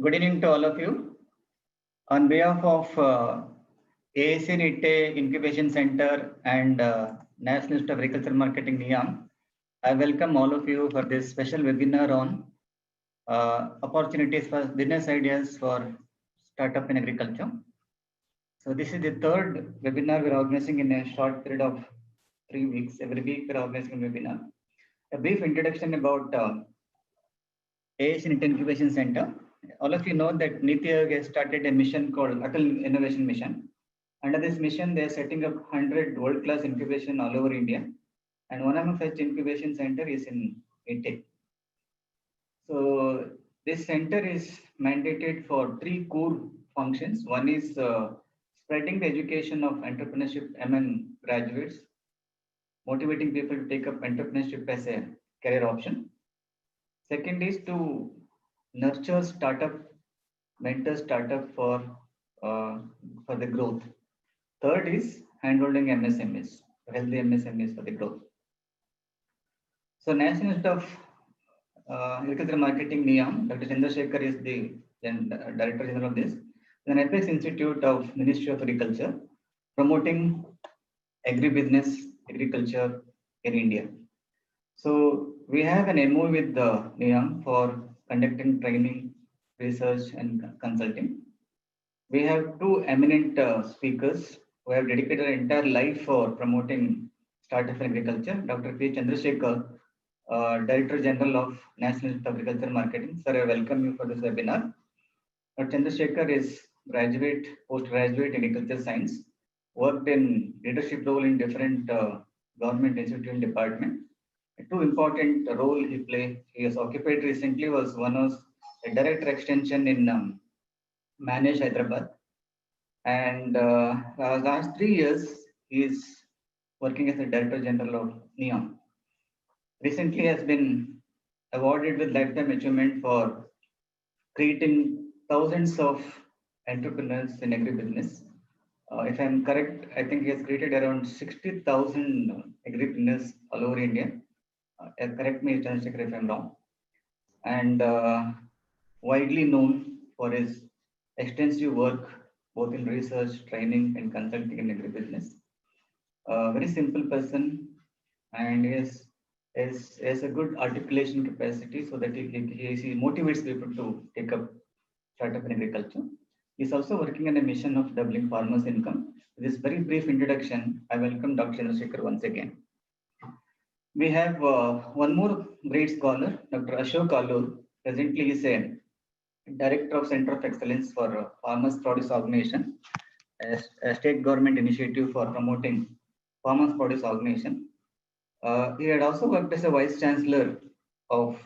Good evening to all of you. On behalf of ASC NITTE Incubation Center and National Institute of Agricultural Marketing NIAM, I welcome all of you for this special webinar on opportunities for business ideas for startup in agriculture. So this is the third webinar we're organizing in a short period of 3 weeks. Every week we're organizing a webinar. A brief introduction about ASC NITTE Incubation Center. All of you know that NITI Aayog has started a mission called Atal Innovation Mission. Under this mission, they are setting up 100 world-class incubation all over India. And one of such incubation center is in NITTE. So this center is mandated for 3 core functions. One is spreading the education of entrepreneurship among graduates, motivating people to take up entrepreneurship as a career option. Second is to nurture startup, mentor startup for the growth. Third is handholding MSMEs, healthy MSMEs for the growth. So National Institute of Agricultural Marketing NIAM, Dr. Chandrasekhar is the Director General of this. An Apex Institute of Ministry of Agriculture, promoting agribusiness, agriculture in India. So we have an MOU with the NIAM for conducting training, research, and consulting. We have 2 eminent speakers who have dedicated their entire life for promoting startup in agriculture. Dr. P. Chandrasekhar, Director General of National Institute of Agricultural Marketing. Sir, I welcome you for this webinar. Dr. Chandrasekhar is graduate, postgraduate in agriculture science, worked in leadership role in different government institute and department. 2 important role he has occupied recently was one was a director extension in Manage Hyderabad, and last 3 years he is working as a Director General of NIAM. Recently has been awarded with lifetime achievement for creating thousands of entrepreneurs in agribusiness. If I'm correct, I think he has created around 60,000 agripreneurs all over India. Correct me, Chandrasekhar, if I'm wrong. And widely known for his extensive work both in research, training, and consulting in agribusiness. Very simple person, and he has a good articulation capacity so that he motivates people to take up startup in agriculture. He's also working on a mission of doubling farmers' income. With this very brief introduction, I welcome Dr. Chandrasekhar once again. We have one more great scholar, Dr. Ashok Allur. Presently, he is a Director of Center of Excellence for Farmers Produce Organization, a state government initiative for promoting Farmers Produce Organization. He had also worked as a Vice Chancellor of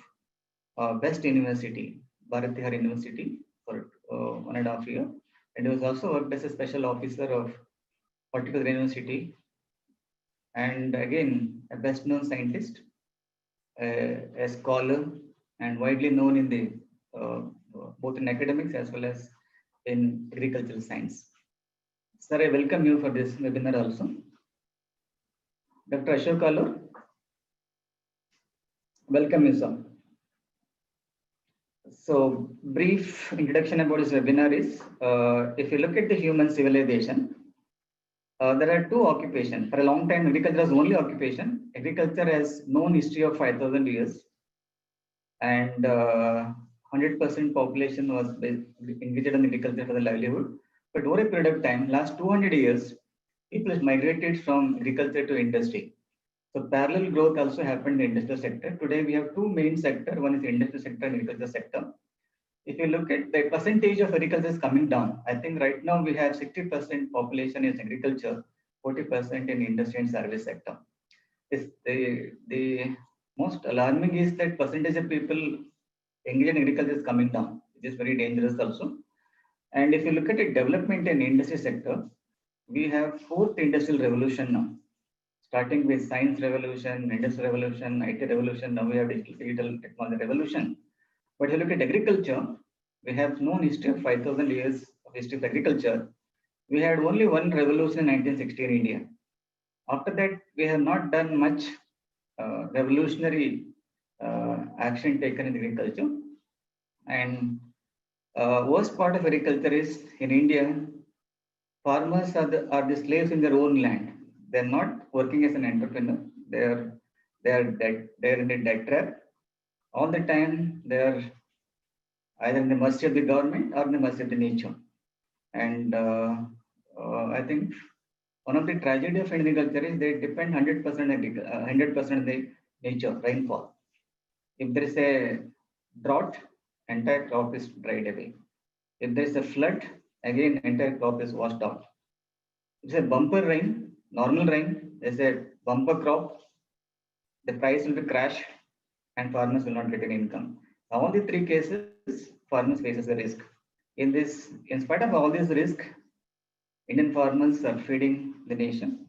Best University, Bharat Tihar University, for 1.5 years. And he was also worked as a Special Officer of Horticulture University. And again, a best known scientist, a scholar, and widely known in the both in academics as well as in agricultural science. Sir, I welcome you for this webinar also. Dr. Ashok Allur, welcome you, sir. So, brief introduction about this webinar is, if you look at the human civilization, there are 2 occupations. For a long time, agriculture was only occupation. Agriculture has known history of 5,000 years, and 100% population was engaged in agriculture for the livelihood. But over a period of time, last 200 years, people have migrated from agriculture to industry. So parallel growth also happened in the industrial sector. Today, we have 2 main sectors. One is the industrial sector and agriculture sector. If you look at the percentage of agriculture is coming down, I think right now we have 60% population is agriculture, 40% in industry and service sector. The most alarming is that percentage of people engaged in agriculture is coming down, which is very dangerous also. And if you look at the development in industry sector, we have 4th industrial revolution now, starting with science revolution, industrial revolution, IT revolution. Now we have digital technology revolution. But if you look at agriculture, we have known history of 5,000 years of history of agriculture. We had only one revolution in 1960 in India. After that, we have not done much revolutionary action taken in agriculture. And Worst part of agriculture is in India, farmers are the slaves in their own land. They're not working as an entrepreneur. They're in a debt trap. All the time they're either in the mercy of the government or in the mercy of the nature. And I think one of the tragedy of agriculture is they depend 100% 100% on the nature, rainfall. If there is a drought, entire crop is dried away. If there is a flood, again entire crop is washed out. It's a bumper rain, normal rain, there's a bumper crop, the price will be crash and farmers will not get any income. All the three cases, farmers faces a risk. In spite of all this risk, Indian farmers are feeding the nation,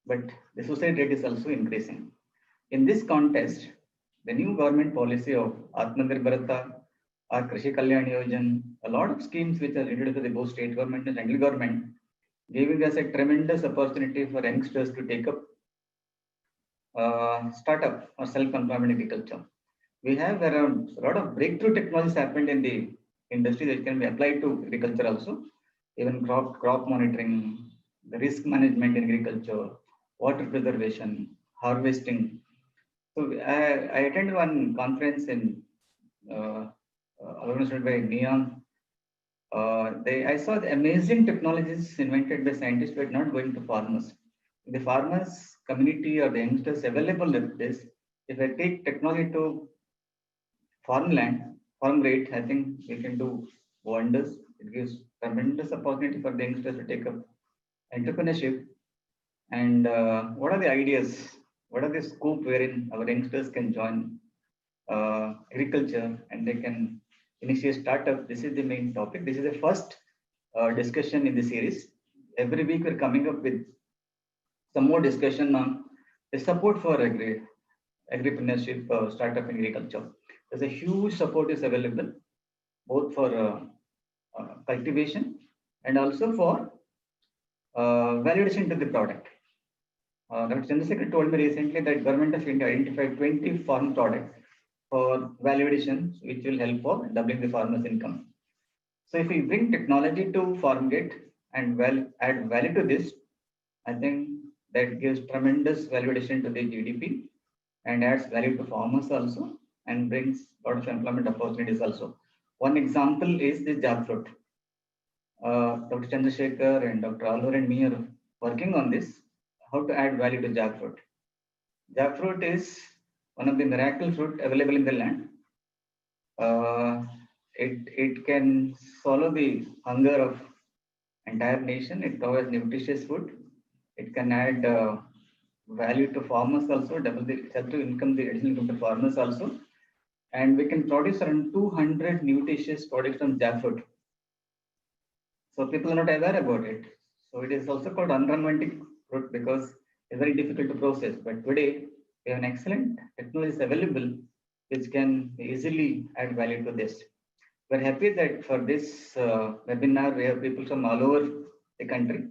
but the suicide rate is also increasing. In this context, the new government policy of Atmanirbhar Bharat or Krishi Kalyan Yojana, a lot of schemes which are introduced by both state government and central government, giving us a tremendous opportunity for youngsters to take up startup or self-employment agriculture. We have around a lot of breakthrough technologies happened in the industry that can be applied to agriculture also. Even crop monitoring, the risk management in agriculture, water preservation, harvesting. So I attended one conference in organized by NEOM. I saw the amazing technologies invented by scientists, but not going to farmers. The farmers community or the youngsters available with this, if I take technology to farmland, farm rate, I think we can do wonders. It gives tremendous opportunity for the youngsters to take up entrepreneurship. And what are the ideas? What are the scope wherein our youngsters can join agriculture and they can initiate startup? This is the main topic. This is the first discussion in the series. Every week we're coming up with some more discussion on the support for agripreneurship, startup in agriculture. There's a huge support is available both for cultivation and also for validation to the product. Dr. Chandrasekhar told me recently that Government of India identified 20 farm products for validation, which will help for doubling the farmer's income. So if we bring technology to farm gate and add value to this, I think that gives tremendous validation to the GDP and adds value to farmers also and brings a lot of employment opportunities also. One example is the jackfruit. Dr. Chandrasekhar and Dr. Alur and me are working on this, how to add value to jackfruit. Jackfruit is one of the miracle fruit available in the land. It can swallow the hunger of entire nation. It provides nutritious food. It can add value to farmers also, double the income, the additional income to farmers also. And we can produce around 200 nutritious products from jackfruit. So people are not aware about it. So it is also called unromantic fruit because it's very difficult to process. But today we have an excellent technology available which can easily add value to this. We're happy that for this webinar we have people from all over the country.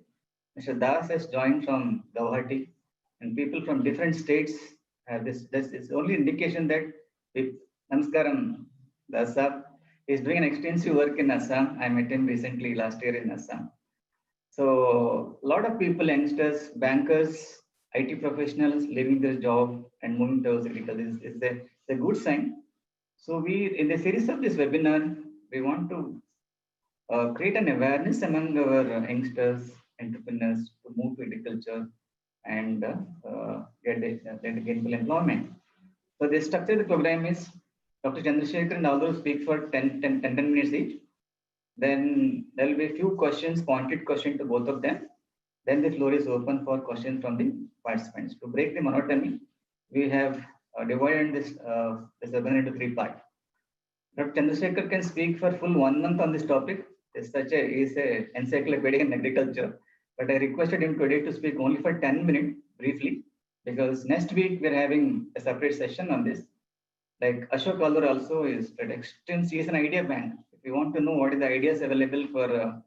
Mr. Das has joined from Guwahati, and people from different states have this. This is only indication that Namaskaram, Assam is doing an extensive work in Assam. I met him recently last year in Assam. So a lot of people, youngsters, bankers, IT professionals leaving their job and moving towards agriculture is a good sign. So we, in the series of this webinar, we want to create an awareness among our youngsters, entrepreneurs to move to agriculture and get gainful employment. So the structure of the program is Dr. Chandrasekhar and others speak for 10 minutes each. Then there will be a few questions, pointed question to both of them. Then the floor is open for questions from the participants. To break the monotony, we have divided this webinar into 3 parts. Dr. Chandrasekhar can speak for full 1 month on this topic. Is a encyclopedia in agriculture, but I requested him today to speak only for 10 minutes briefly, because next week we're having a separate session on this. Like Ashok Alur also is at extensive, he is an idea bank. If you want to know what is the ideas available for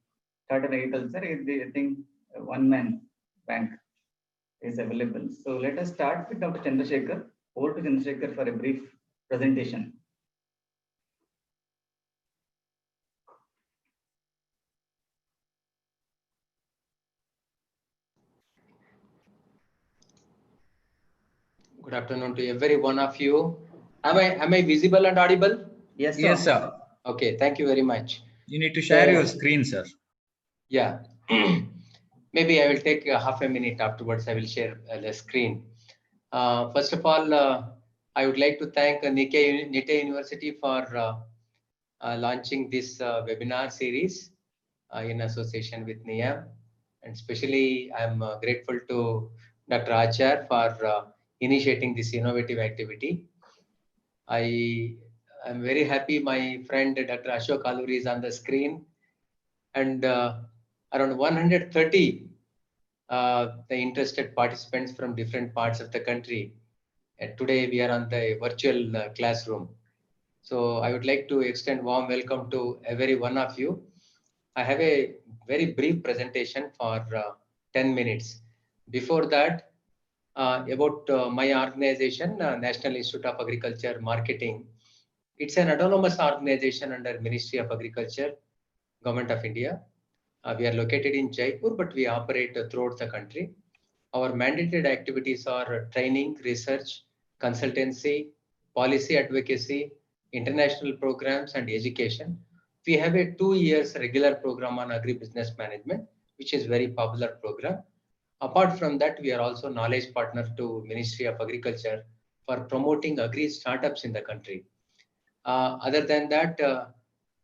startup agriculture, I think one man bank is available. So let us start with Dr. Chandrasekhar. Over to Chandrasekhar for a brief presentation. Good afternoon to every one of you. Am I visible and audible? Yes, sir. Yes, sir. Okay, thank you very much. You need to share your screen, sir. Yeah. Maybe I will take half a minute afterwards. I will share the screen. First of all, I would like to thank Nikkei University for launching this webinar series in association with NIAM. And especially, I'm grateful to Dr. Achar for initiating this innovative activity. I am very happy my friend Dr. Ashok Alluri is on the screen, and around 130 the interested participants from different parts of the country. And today we are on the virtual classroom. So I would like to extend warm welcome to every one of you. I have a very brief presentation for 10 minutes. Before that, about my organization, National Institute of Agriculture Marketing. It's an autonomous organization under Ministry of Agriculture, Government of India. We are located in Jaipur, but we operate throughout the country. Our mandated activities are training, research, consultancy, policy advocacy, international programs, and education. We have a 2 years regular program on agribusiness management, which is very popular program. Apart from that, we are also knowledge partner to Ministry of Agriculture for promoting agri startups in the country. Other than that,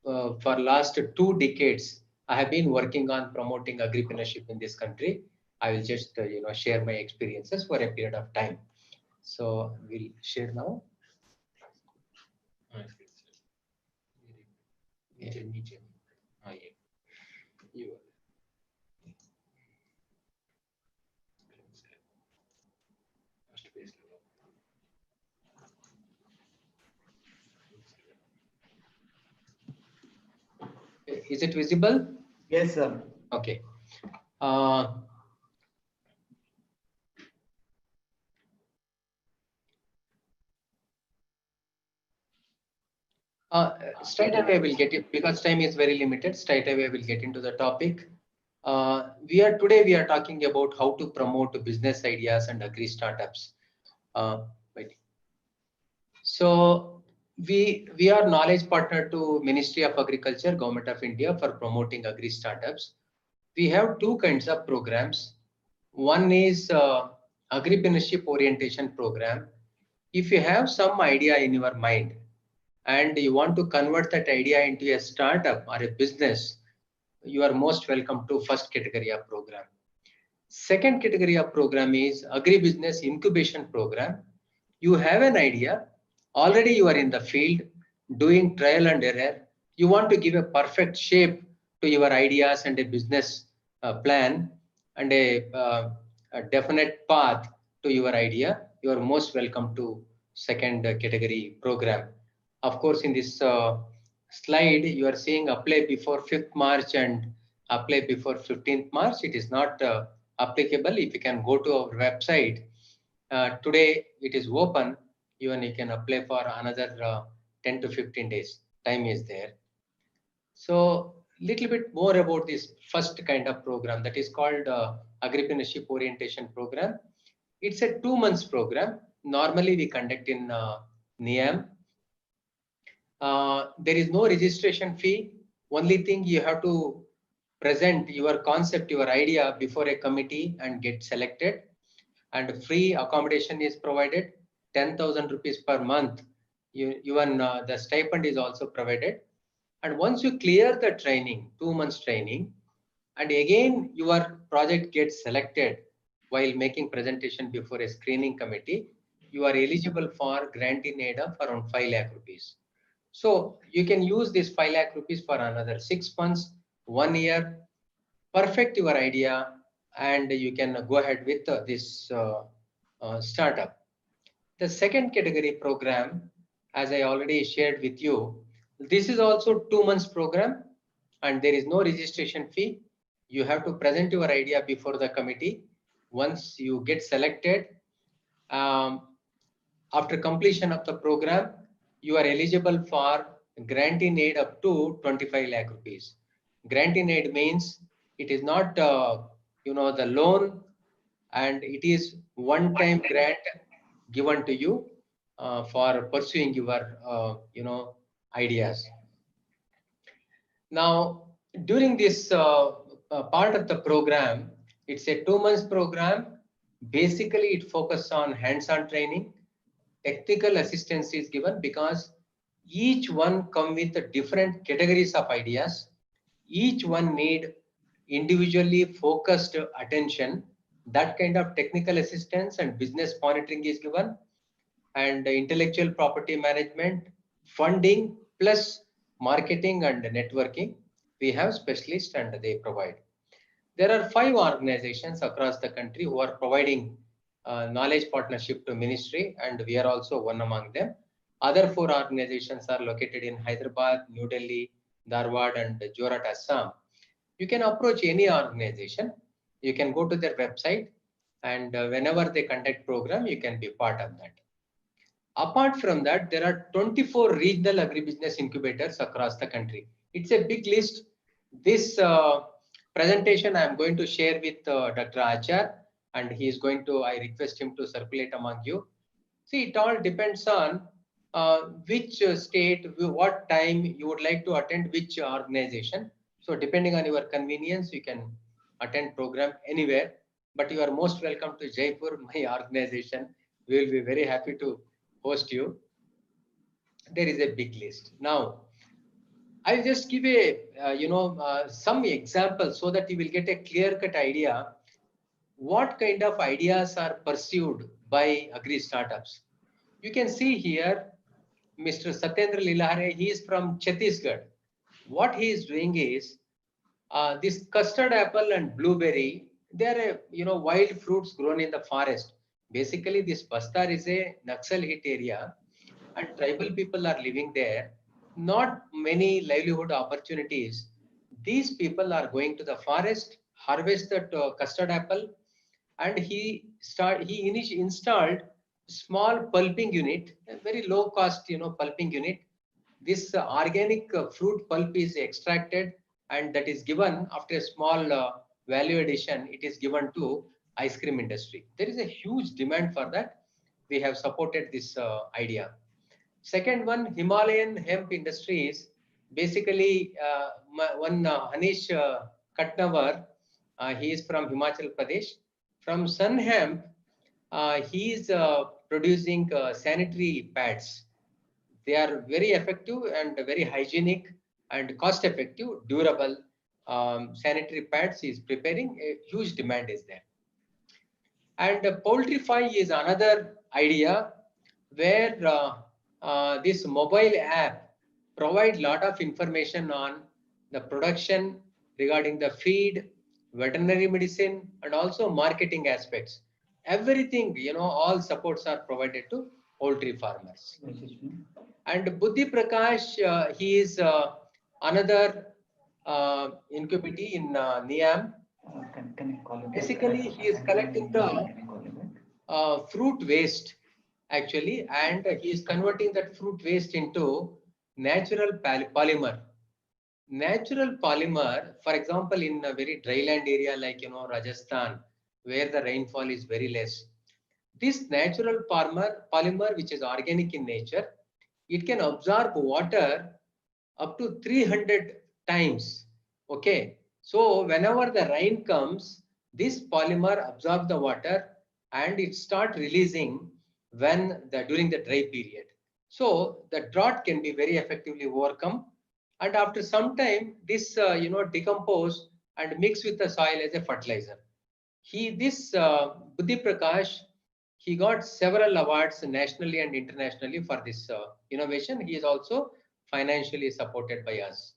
for last 2 decades, I have been working on promoting agripreneurship in this country. I will just share my experiences for a period of time. So we'll share now. Is it visible? Yes, sir. Okay. Straight away we'll get it because time is very limited. Straight away we'll get into the topic. Today we are talking about how to promote business ideas and agri startups. So we are knowledge partner to Ministry of Agriculture, Government of India for promoting agri startups. We have 2 kinds of programs. One is agripreneurship orientation program. If you have some idea in your mind and you want to convert that idea into a startup or a business, you are most welcome to first category of program. Second category of program is agribusiness incubation program. You have an idea, already you are in the field doing trial and error. You want to give a perfect shape to your ideas and a business plan and a definite path to your idea. You are most welcome to second category program. Of course, in this slide, you are seeing apply before 5th March and apply before 15th March. It is not applicable. If you can go to our website, today it is open. Even you can apply for another 10 to 15 days. Time is there. So little bit more about this first kind of program that is called agripreneurship orientation program. It's a 2 months program. Normally we conduct in NIAM. There is no registration fee. Only thing you have to present your concept, your idea before a committee and get selected. And free accommodation is provided, 10,000 rupees per month. Even the stipend is also provided. And once you clear the training, 2 months training, and again your project gets selected while making presentation before a screening committee, you are eligible for grant in aid of around 5 lakh rupees. So you can use this 5 lakh rupees for another 6 months, 1 year, perfect your idea, and you can go ahead with this startup. The second category program, as I already shared with you, this is also 2 months program and there is no registration fee. You have to present your idea before the committee. Once you get selected, after completion of the program, you are eligible for grant in aid up to 25 lakh rupees. Grant in aid means it is not, the loan, and it is one-time grant given to you for pursuing your ideas. Now, during this part of the program, it's a 2 months program. Basically, it focuses on hands-on training. Technical assistance is given because each one come with different categories of ideas. Each one need individually focused attention. That kind of technical assistance and business monitoring is given, and intellectual property management, funding, plus marketing and networking. We have specialists and they provide. There are 5 organizations across the country who are providing knowledge partnership to ministry, and we are also one among them. Other 4 organizations are located in Hyderabad, New Delhi, Dharwad, and Jorat, Assam. You can approach any organization. You can go to their website, and whenever they conduct program, you can be part of that. Apart from that, there are 24 regional agribusiness incubators across the country. It's a big list. This presentation I am going to share with Dr. Achar, and he is going to, I request him to circulate among you. See, it all depends on which state, what time you would like to attend which organization. So depending on your convenience, you can attend program anywhere, but you are most welcome to Jaipur, my organization. We will be very happy to host you. There is a big list. Now, I'll just give a some examples so that you will get a clear-cut idea what kind of ideas are pursued by agri startups. You can see here, Mr. Satyendra Lilahare, he is from Chhattisgarh. What he is doing is this custard apple and blueberry. They are wild fruits grown in the forest. Basically, this Bastar is a Naxal hit area, and tribal people are living there. Not many livelihood opportunities. These people are going to the forest, harvest that custard apple, and he initially installed small pulping unit, a very low cost pulping unit. This organic fruit pulp is extracted, and that is given after a small value addition. It is given to ice cream industry. There is a huge demand for that. We have supported this idea. Second one, Himalayan hemp industries. Basically, one Hanish Katnavar, he is from Himachal Pradesh. From Sun Hemp, he is producing sanitary pads. They are very effective and very hygienic and cost effective, durable sanitary pads he is preparing. A huge demand is there. And Poultrify is another idea where this mobile app provides a lot of information on the production regarding the feed, veterinary medicine, and also marketing aspects. Everything, all supports are provided to poultry farmers. And Buddhi Prakash, he is another incubity in Niam. Basically, he is collecting the fruit waste actually, and he is converting that fruit waste into natural polymer. Natural polymer, for example, in a very dryland area like Rajasthan, where the rainfall is very less. This natural polymer, which is organic in nature, it can absorb water up to 300 times. Okay, so whenever the rain comes, this polymer absorbs the water and it starts releasing during the dry period. So the drought can be very effectively overcome, and after some time, this decompose and mix with the soil as a fertilizer. Buddhi Prakash, he got several awards nationally and internationally for this innovation. He is also financially supported by us.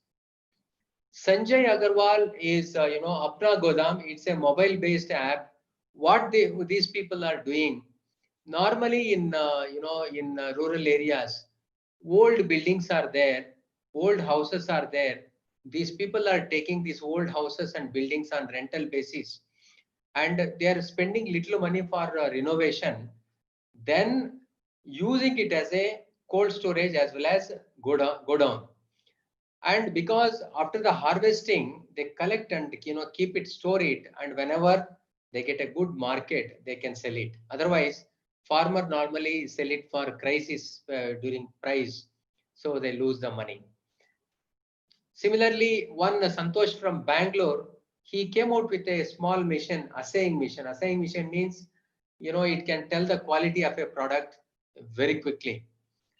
Sanjay Agarwal is Apna Godam. It's a mobile-based app. What these people are doing normally in rural areas, old buildings are there, old houses are there. These people are taking these old houses and buildings on rental basis, and they are spending little money for renovation, then using it as a cold storage as well as go down. And because after the harvesting, they collect and keep it, store it, and whenever they get a good market, they can sell it. Otherwise, Farmer normally sell it for crisis during price, so they lose the money. Similarly, one Santosh from Bangalore, he came out with a small machine, assaying machine. Assaying machine means, it can tell the quality of a product very quickly.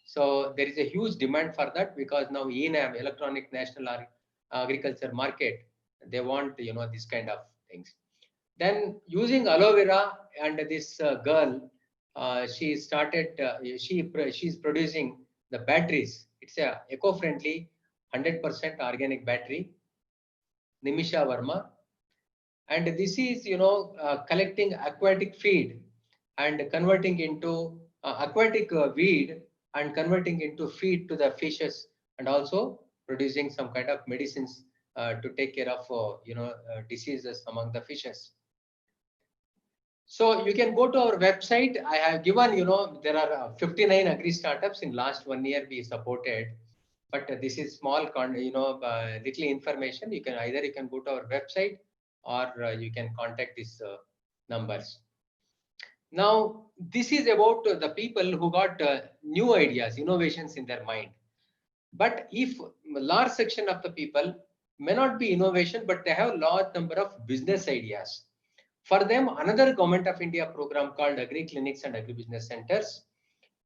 So there is a huge demand for that, because now ENAM, Electronic National Agriculture Market, they want, this kind of things. Then using aloe vera, and this girl, she started, she's producing the batteries. It's a eco-friendly 100% organic battery, Nimisha Verma. And this is, collecting aquatic feed and converting into aquatic weed and converting into feed to the fishes, and also producing some kind of medicines to take care of, diseases among the fishes. So you can go to our website. I have given, there are 59 agri startups in last 1 year we supported. But this is small, little information. You can go to our website, or you can contact these numbers. Now, this is about the people who got new ideas, innovations in their mind. But if a large section of the people may not be innovation, but they have a large number of business ideas. For them, another Government of India program called Agri Clinics and Agri Business Centers.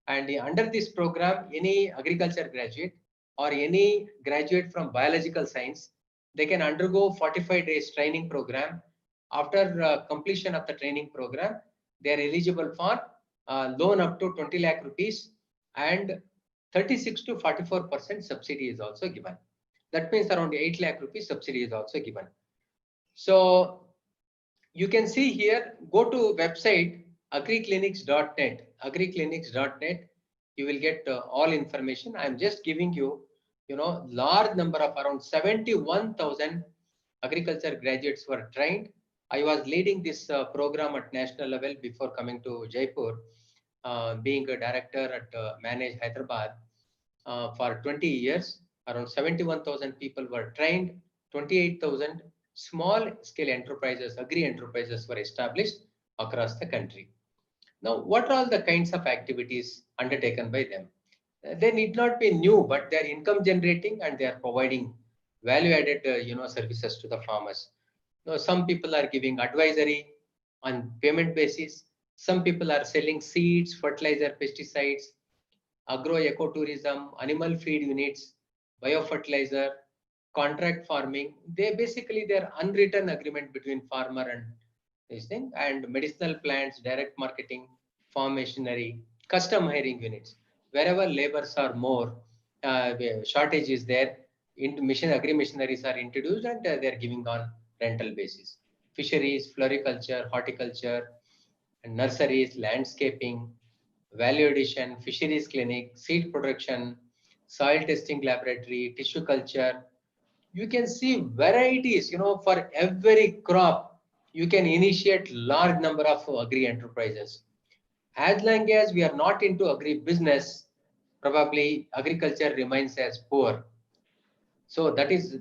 And under this program, any agriculture graduate or any graduate from biological science, they can undergo 45 days training program. After completion of the training program, they are eligible for loan up to 20 lakh rupees, and 36 to 44% subsidy is also given. That means around 8 lakh rupees subsidy is also given. So you can see here, go to website agriclinics.net. Agriclinics.net. You will get all information. I'm just giving you, large number of around 71,000 agriculture graduates were trained. I was leading this program at national level before coming to Jaipur, being a director at Manage Hyderabad for 20 years. Around 71,000 people were trained. 28,000 small scale enterprises, agri enterprises were established across the country. Now, what are all the kinds of activities undertaken by them? They need not be new, but they are income generating, and they are providing value added services to the farmers. Now, some people are giving advisory on payment basis. Some people are selling seeds, fertilizer, pesticides, agro ecotourism, animal feed units, biofertilizer, contract farming. They're unwritten agreement between farmer and this thing, and medicinal plants, direct marketing, farm machinery, custom hiring units. Wherever labors are more, shortage is there, agri machineries are introduced, and they're giving on rental basis. Fisheries, floriculture, horticulture, and nurseries, landscaping, value addition, fisheries clinic, seed production, soil testing laboratory, tissue culture. You can see varieties, for every crop, you can initiate large number of agri enterprises. As long as we are not into agri business, probably agriculture remains as poor. So that is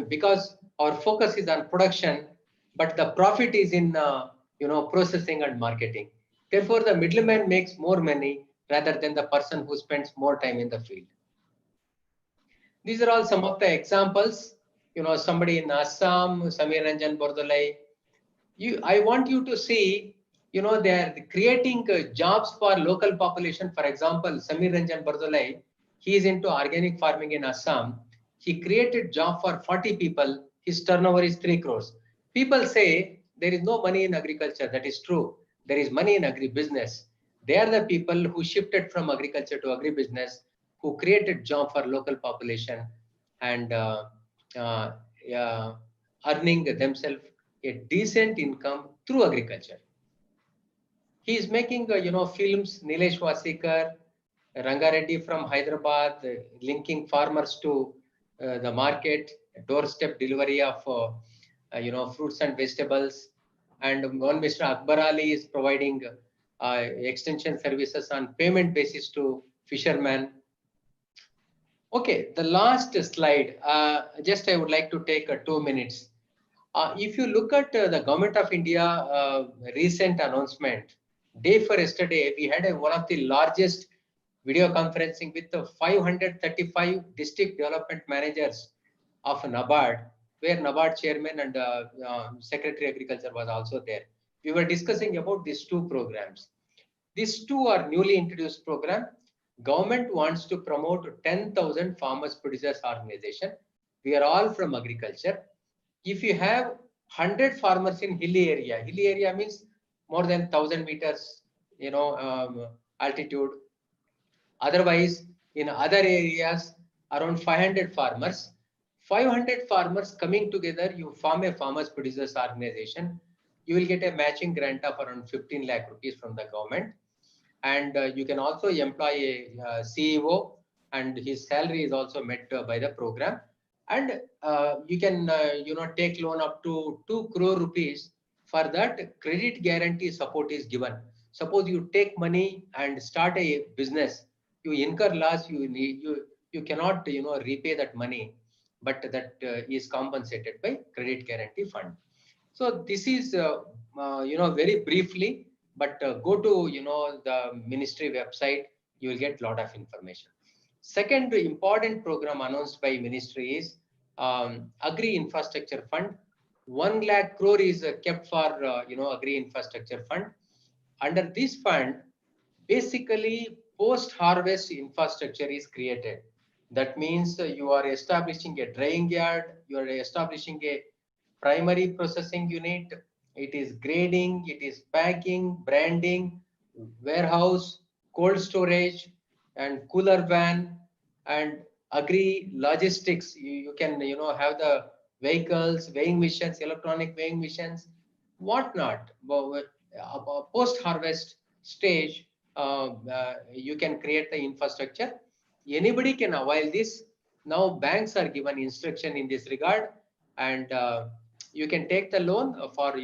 because our focus is on production, but the profit is in processing and marketing. Therefore, the middleman makes more money rather than the person who spends more time in the field. These are all some of the examples. Somebody in Assam, Samir Ranjan Bordolai. I want you to see, they are creating jobs for local population. For example, Samir Ranjan Bordolai, he is into organic farming in Assam. He created job for 40 people. His turnover is 3 crores. People say there is no money in agriculture. That is true. There is money in agribusiness. They are the people who shifted from agriculture to agribusiness, who created job for local population, and earning themselves a decent income through agriculture. He is making, films. Nilesh Wasikar, Rangareddy from Hyderabad, linking farmers to the market, doorstep delivery of, fruits and vegetables. And one Mr. Akbar Ali is providing extension services on payment basis to fishermen. Okay, the last slide, just I would like to take 2 minutes. If you look at the Government of India recent announcement, day for yesterday, we had one of the largest video conferencing with the 535 district development managers of NABARD, where NABARD chairman and Secretary Agriculture was also there. We were discussing about these two programs. These two are newly introduced program. Government wants to promote 10,000 farmers producers organization. We are all from agriculture. If you have 100 farmers in hilly area means more than 1,000 meters, altitude. Otherwise, in other areas, around 500 farmers. 500 farmers coming together, you form a farmers producers organization. You will get a matching grant of around 15 lakh rupees from the government. And you can also employ a CEO, and his salary is also met by the program. And you can take loan up to 2 crore rupees. For that, credit guarantee support is given. Suppose you take money and start a business, you incur loss, you cannot repay that money, but that is compensated by credit guarantee fund. So this is very briefly, but go to the ministry website, you will get a lot of information. Second important program announced by ministry is Agri Infrastructure Fund. 1 lakh crore is kept for Agri Infrastructure Fund. Under this fund, basically post-harvest infrastructure is created. That means you are establishing a drying yard, you are establishing a primary processing unit, it is grading, it is packing, branding, warehouse, cold storage, and cooler van, and agri logistics. You can have the vehicles, weighing machines, electronic weighing machines, whatnot. Post-harvest stage, you can create the infrastructure. Anybody can avail this. Now banks are given instruction in this regard, and you can take the loan for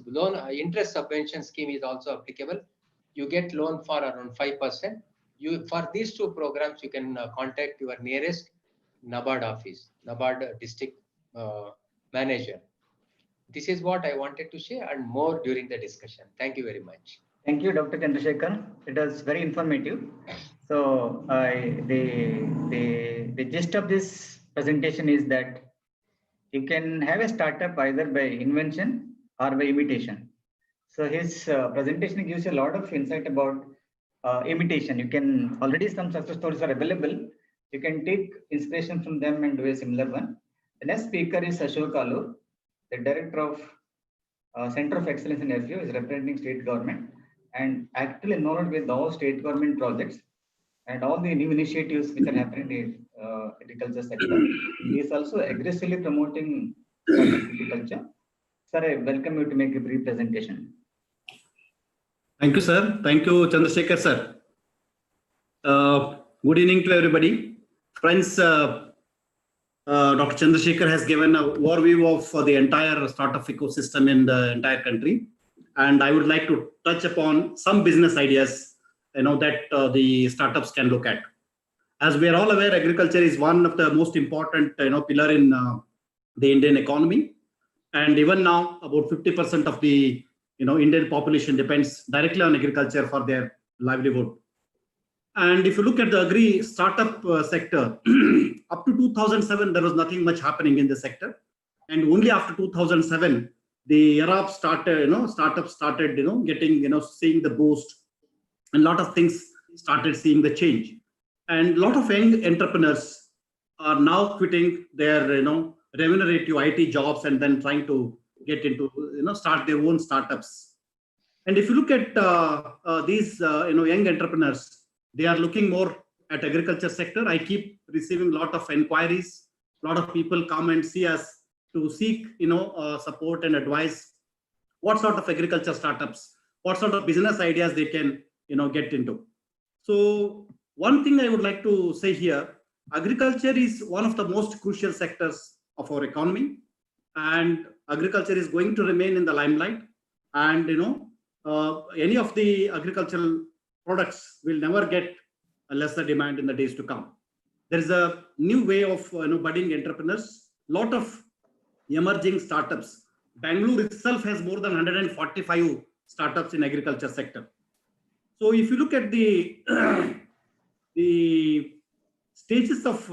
loan interest subvention scheme is also applicable. You get loan for around 5%. For these two programs, you can contact your nearest NABARD office, NABARD district manager. This is what I wanted to share, and more during the discussion. Thank you very much. Thank you, Dr. Chandrasekhar. It was very informative. So the gist of this presentation is that you can have a startup either by invention or by imitation. So his presentation gives you a lot of insight about imitation. You can already some success stories are available. You can take inspiration from them and do a similar one. The next speaker is Ashok Alur, the director of Center of Excellence in FAO, is representing state government and actually involved with all state government projects and all the new initiatives which are happening in the agriculture sector. He is also aggressively promoting agriculture. Sir, I welcome you to make a brief presentation. Thank you, sir. Thank you, Chandrasekhar, sir. Good evening to everybody. Friends, Dr. Chandrasekhar has given an overview of the entire startup ecosystem in the entire country. And I would like to touch upon some business ideas that the startups can look at. As we are all aware, agriculture is one of the most important pillar in the Indian economy. And even now, about 50% of the Indian population depends directly on agriculture for their livelihood. And if you look at the agri startup sector, up to 2007, there was nothing much happening in the sector. And only after 2007, the era of startups started, getting, seeing the boost, and a lot of things started seeing the change. And a lot of young entrepreneurs are now quitting their, remunerative IT jobs and then trying to get into, start their own startups. And if you look at these, young entrepreneurs, they are looking more at agriculture sector. I keep receiving a lot of inquiries. A lot of people come and see us to seek, support and advice. What sort of agriculture startups, what sort of business ideas they can, get into. So one thing I would like to say here, agriculture is one of the most crucial sectors of our economy, and agriculture is going to remain in the limelight. And any of the agricultural products will never get a lesser demand in the days to come. There is a new way of budding entrepreneurs, lot of emerging startups. Bangalore itself has more than 145 startups in agriculture sector. So if you look at the the stages of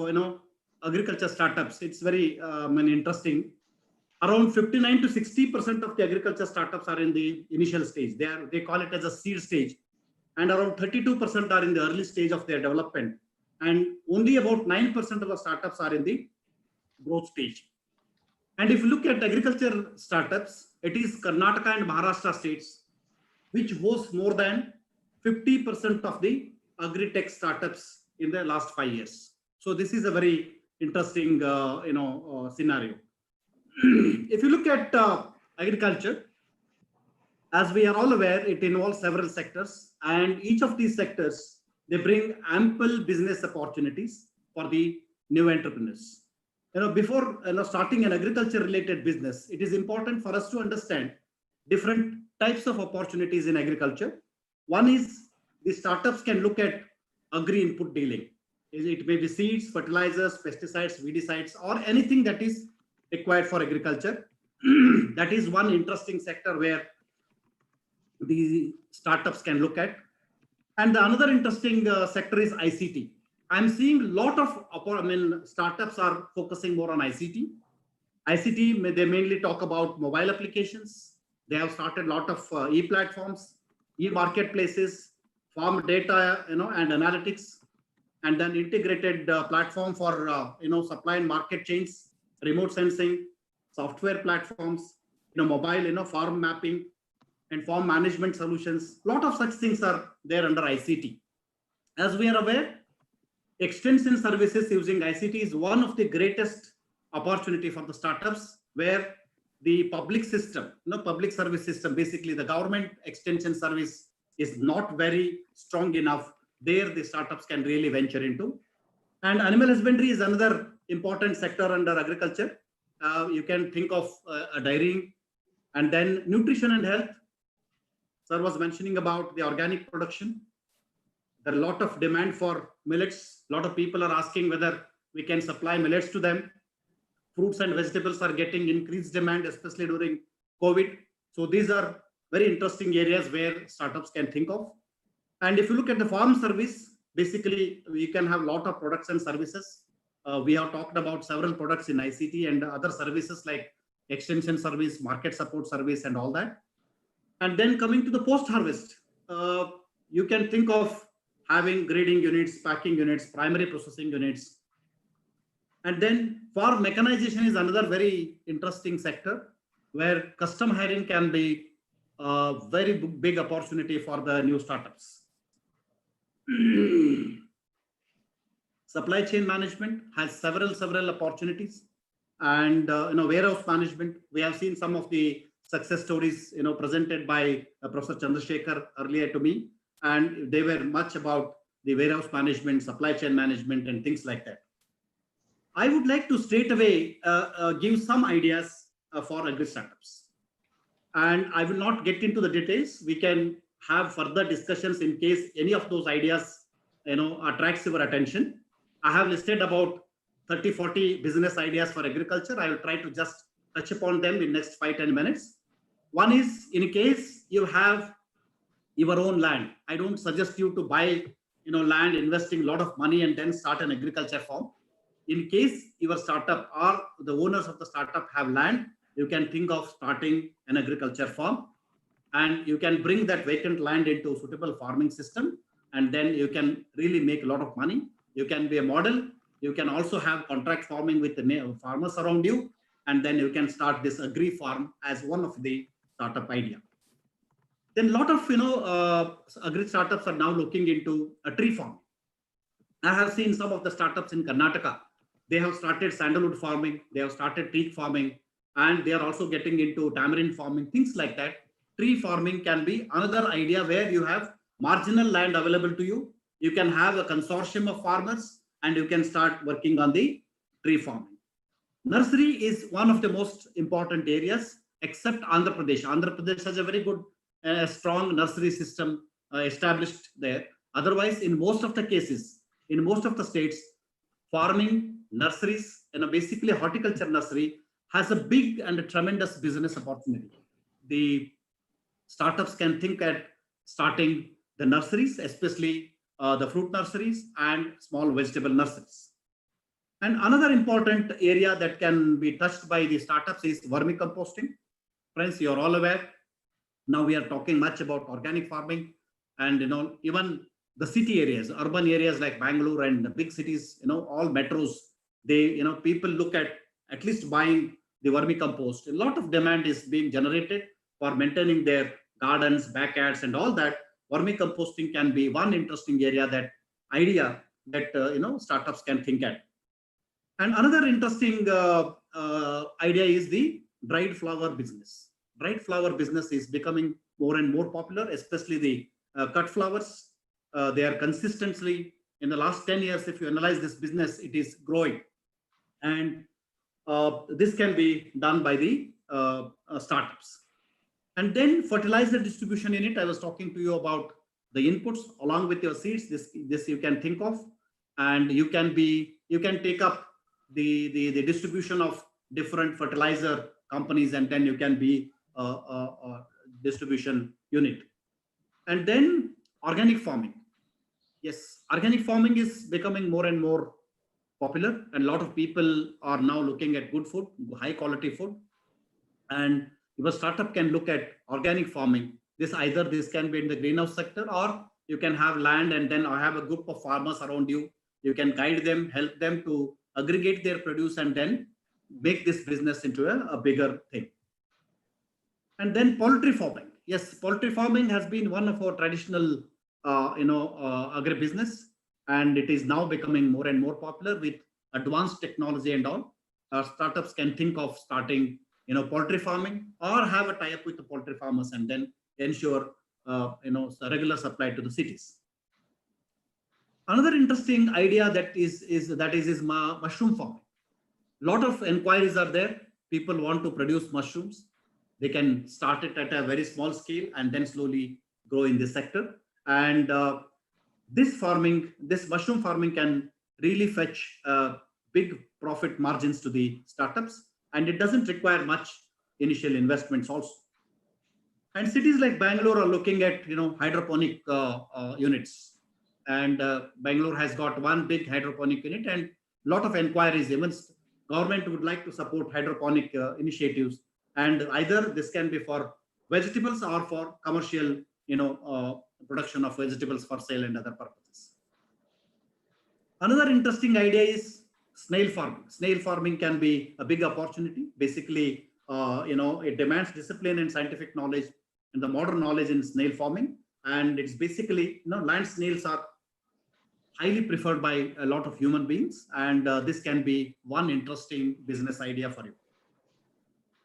agriculture startups, it's very interesting. Around 59 to 60% of the agriculture startups are in the initial stage. They call it as a seed stage, and around 32% are in the early stage of their development, and only about 9% of the startups are in the growth stage. And if you look at agriculture startups, it is Karnataka and Maharashtra states which host more than 50% of the agri-tech startups in the last 5 years. So this is a very interesting scenario. If you look at agriculture, as we are all aware, it involves several sectors, and each of these sectors, they bring ample business opportunities for the new entrepreneurs. Before starting an agriculture related business, it is important for us to understand different types of opportunities in agriculture. One is the startups can look at agri input dealing. It may be seeds, fertilizers, pesticides, weedicides, or anything that is required for agriculture. That is one interesting sector where the startups can look at. And the another interesting sector is ICT. I'm seeing a lot of startups are focusing more on ICT. ICT, they mainly talk about mobile applications. They have started a lot of e-platforms, e-marketplaces, farm data, and analytics, and then integrated platform for supply and market chains, remote sensing, software platforms, mobile, farm mapping, and farm management solutions. A lot of such things are there under ICT. As we are aware, extension services using ICT is one of the greatest opportunity for the startups, where the public system, public service system, basically the government extension service is not very strong enough. There the startups can really venture into. And animal husbandry is another important sector under agriculture. You can think of dairying, and then nutrition and health. Sir was mentioning about the organic production. There are a lot of demand for millets. A lot of people are asking whether we can supply millets to them. Fruits and vegetables are getting increased demand, especially during COVID. So these are very interesting areas where startups can think of. And if you look at the farm service, basically we can have a lot of products and services. We have talked about several products in ICT and other services like extension service, market support service, and all that. And then coming to the post-harvest, you can think of having grading units, packing units, primary processing units. And then farm mechanization is another very interesting sector where custom hiring can be a very big opportunity for the new startups. Supply chain management has several opportunities, and warehouse management. We have seen some of the success stories presented by Professor Chandrasekhar earlier to me, and they were much about the warehouse management, supply chain management, and things like that. I would like to straight away give some ideas for agri startups, and I will not get into the details. We can have further discussions in case any of those ideas attracts your attention. I have listed about 30-40 business ideas for agriculture. I will try to just touch upon them in next 5-10 minutes. One is, in case you have your own land, I don't suggest you to buy land, investing a lot of money and then start an agriculture farm. In case your startup or the owners of the startup have land, you can think of starting an agriculture farm, and you can bring that vacant land into a suitable farming system, and then you can really make a lot of money. You can be a model. You can also have contract farming with the farmers around you, and then you can start this agri farm as one of the startup idea. Then a lot of agri startups are now looking into a tree farm. I have seen some of the startups in Karnataka. They have started sandalwood farming, they have started teak farming, and they are also getting into tamarind farming, things like that. Tree farming can be another idea where you have marginal land available to you. You can have a consortium of farmers and you can start working on the tree farming. Nursery is one of the most important areas, except Andhra Pradesh. Andhra Pradesh has a very good, strong nursery system established there. Otherwise, in most of the cases, in most of the states, farming, nurseries, basically horticulture nursery has a big and a tremendous business opportunity. The startups can think at starting the nurseries, especially the fruit nurseries and small vegetable nurseries. And another important area that can be touched by the startups is vermicomposting. Friends, you're all aware. Now we are talking much about organic farming, and even the city areas, urban areas like Bangalore and the big cities, all metros, they, people look at least buying the vermicompost. A lot of demand is being generated for maintaining their gardens, backyards, and all that. Vermicomposting can be one interesting area idea that startups can think at. And another interesting idea is the dried flower business. Dried flower business is becoming more and more popular, especially the cut flowers. They are consistently, in the last 10 years, if you analyze this business, it is growing. And this can be done by the startups. And then fertilizer distribution in it. I was talking to you about the inputs along with your seeds. This you can think of, and you can take up the distribution of different fertilizer companies, and then you can be a distribution unit. And then organic farming. Yes, organic farming is becoming more and more popular, and a lot of people are now looking at good food, high quality food. And your startup can look at organic farming. This can be in the greenhouse sector, or you can have land and then have a group of farmers around you. You can guide them, help them to aggregate their produce, and then make this business into a bigger thing. And then poultry farming. Yes, poultry farming has been one of our traditional, agribusiness, and it is now becoming more and more popular with advanced technology and all. Startups can think of starting, poultry farming, or have a tie-up with the poultry farmers, and then ensure, a regular supply to the cities. Another interesting idea that is mushroom farming. A lot of inquiries are there. People want to produce mushrooms. They can start it at a very small scale and then slowly grow in this sector. And this mushroom farming can really fetch big profit margins to the startups, and it doesn't require much initial investments also. And cities like Bangalore are looking at hydroponic units, and Bangalore has got one big hydroponic unit, and a lot of inquiries. Even government would like to support hydroponic initiatives, and either this can be for vegetables or for commercial production of vegetables for sale and other purposes. Another interesting idea is snail farming. Snail farming can be a big opportunity. Basically, it demands discipline and scientific knowledge and the modern knowledge in snail farming. And it's basically, land snails are highly preferred by a lot of human beings. And this can be one interesting business idea for you.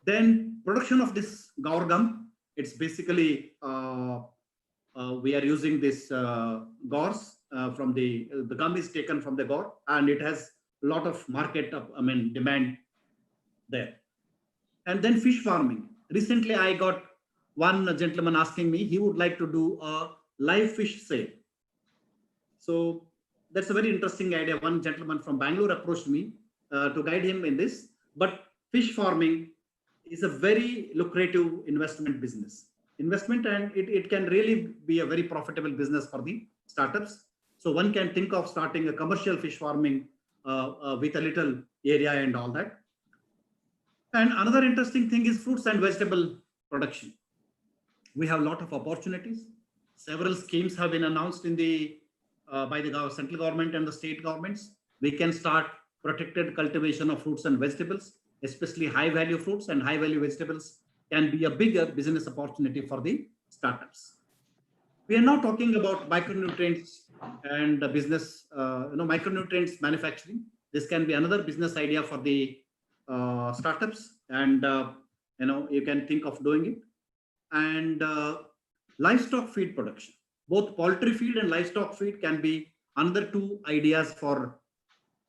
Then production of this gaur gum. It's basically, we are using this gaurs from the gum is taken from the gaur, and it has a lot of market demand there. And then fish farming. Recently, I got one gentleman asking me, he would like to do a live fish sale. So that's a very interesting idea. One gentleman from Bangalore approached me to guide him in this. But fish farming is a very lucrative investment, and it can really be a very profitable business for the startups. So one can think of starting a commercial fish farming with a little area and all that. And another interesting thing is fruits and vegetable production. We have a lot of opportunities. Several schemes have been announced in by the central government and the state governments. We can start protected cultivation of fruits and vegetables, especially high value fruits and high value vegetables can be a bigger business opportunity for the startups. We are now talking about micronutrients and the business, micronutrients manufacturing. This can be another business idea for the startups, and you can think of doing it. And livestock feed production, both poultry feed and livestock feed can be another two ideas for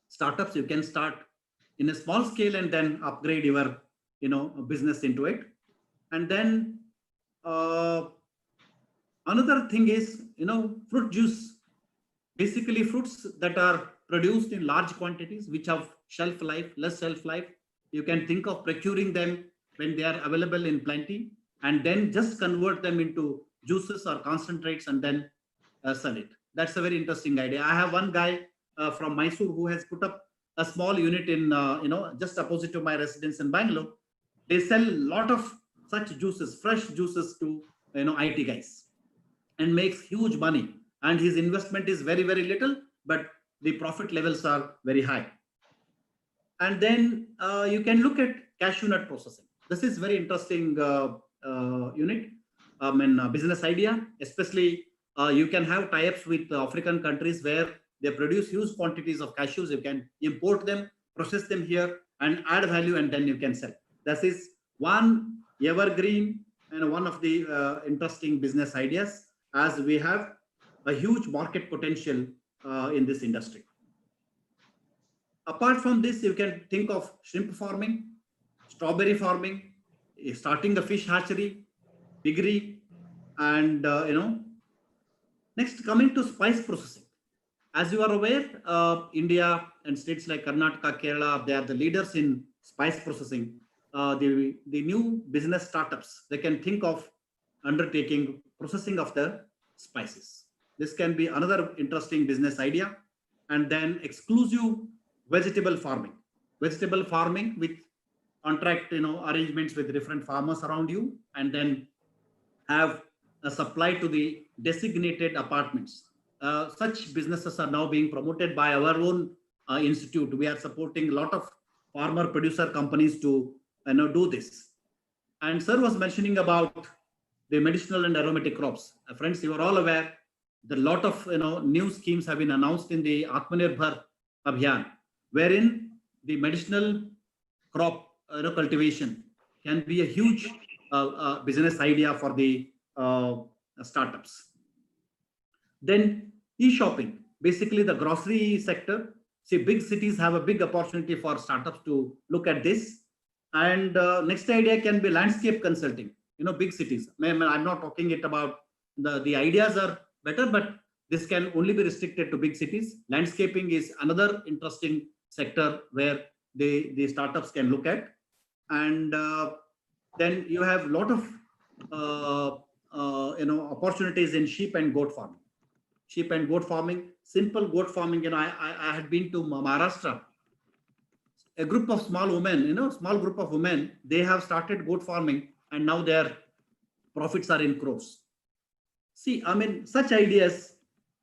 startups. You can start in a small scale and then upgrade your business into it. And then another thing is fruit juice. Basically fruits that are produced in large quantities which have shelf life, less shelf life. You can think of procuring them when they are available in plenty, and then just convert them into juices or concentrates, and then sell it. That's a very interesting idea. I have one guy from Mysore who has put up a small unit in, just opposite to my residence in Bangalore. They sell a lot of such juices, fresh juices to, IT guys, and makes huge money. And his investment is very, very little, but the profit levels are very high. And then you can look at cashew nut processing. This is very interesting unit, business idea. Especially you can have tie-ups with African countries where they produce huge quantities of cashews. You can import them, process them here, and add value, and then you can sell. This is one evergreen and one of the interesting business ideas, as we have a huge market potential in this industry. Apart from this, you can think of shrimp farming, strawberry farming, starting a fish hatchery, piggery, and next, coming to spice processing. As you are aware, India and states like Karnataka, Kerala, they are the leaders in spice processing. The new business startups, they can think of undertaking processing of the spices. This can be another interesting business idea. And then exclusive vegetable farming with contract arrangements with different farmers around you, and then have a supply to the designated apartments. Such businesses are now being promoted by our own institute. We are supporting a lot of farmer producer companies to do this. And sir was mentioning about the medicinal and aromatic crops. Friends, you are all aware that a lot of new schemes have been announced in the Atmanirbhar Abhiyan, wherein the medicinal crop cultivation can be a huge business idea for the startups. Then e-shopping, basically the grocery sector. See, big cities have a big opportunity for startups to look at this. And next idea can be landscape consulting. Big cities. I'm not talking it about the ideas are better, but this can only be restricted to big cities. Landscaping is another interesting sector where the startups can look at. And then you have a lot of opportunities in sheep and goat farming. Sheep and goat farming, simple goat farming. I had been to Maharashtra. A group of small women, small group of women, they have started goat farming, and now their profits are in crores. See, such ideas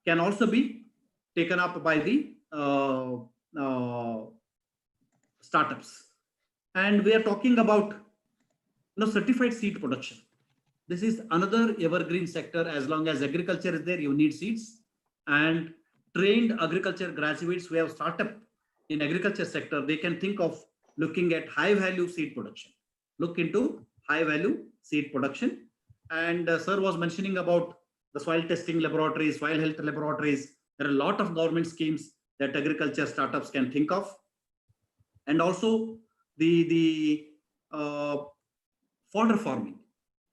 can also be taken up by the startups. And we are talking about certified seed production. This is another evergreen sector. As long as agriculture is there, you need seeds. And trained agriculture graduates who have startup in agriculture sector, they can think of looking at high value seed production. Look into high value seed production. And sir was mentioning about the soil testing laboratories, soil health laboratories. There are a lot of government schemes that agriculture startups can think of. And also the fodder farming.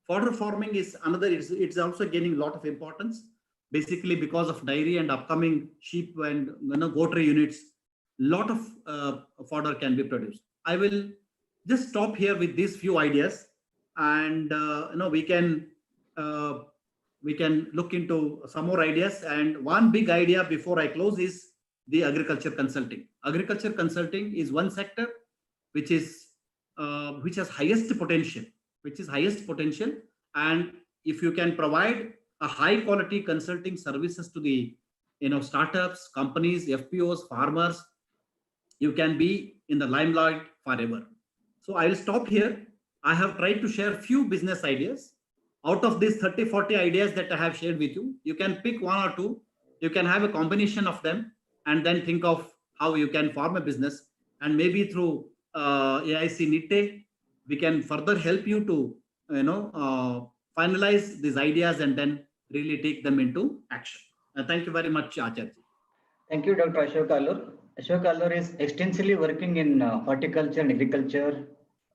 Fodder farming is another, it's also gaining a lot of importance, basically because of dairy and upcoming sheep and goatry units. Lot of fodder can be produced. I will just stop here with these few ideas, and we can look into some more ideas. And one big idea before I close is the agriculture consulting. Agriculture consulting is one sector which has highest potential. And if you can provide a high quality consulting services to the startups, companies, FPOs, farmers, you can be in the limelight forever. So I will stop here. I have tried to share few business ideas. Out of these 30-40 ideas that I have shared with you, you can pick one or two. You can have a combination of them and then think of how you can form a business. And maybe through AIC NITTE, we can further help you to finalize these ideas and then really take them into action. Thank you very much, Acharya. Thank you, Dr. Ashok Allur. Ashok Allur is extensively working in horticulture and agriculture